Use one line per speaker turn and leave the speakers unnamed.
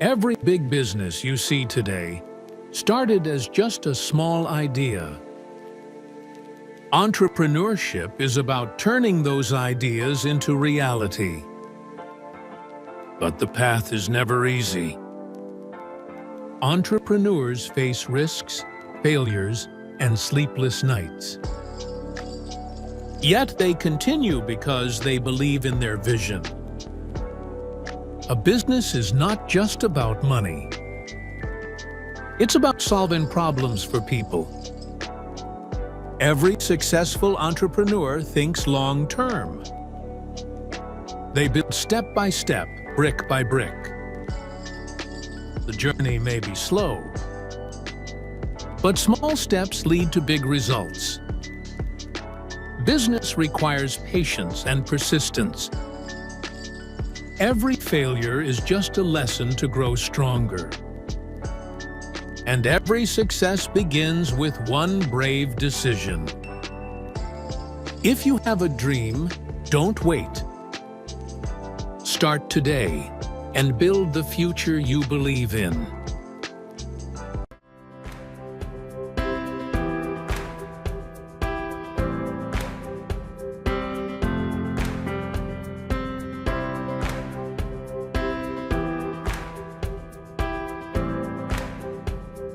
Every big business you see today started as just a small idea. Entrepreneurship is about turning those ideas into reality. But the path is never easy. Entrepreneurs face risks, failures, and sleepless nights. Yet they continue because they believe in their vision. A business is not just about money. It's about solving problems for people. Every successful entrepreneur thinks long-term. They build step by step, brick by brick. The journey may be slow, but small steps lead to big results. Business requires patience and persistence. Every failure is just a lesson to grow stronger. And every success begins with one brave decision. If you have a dream, don't wait. Start today and build the future you believe in.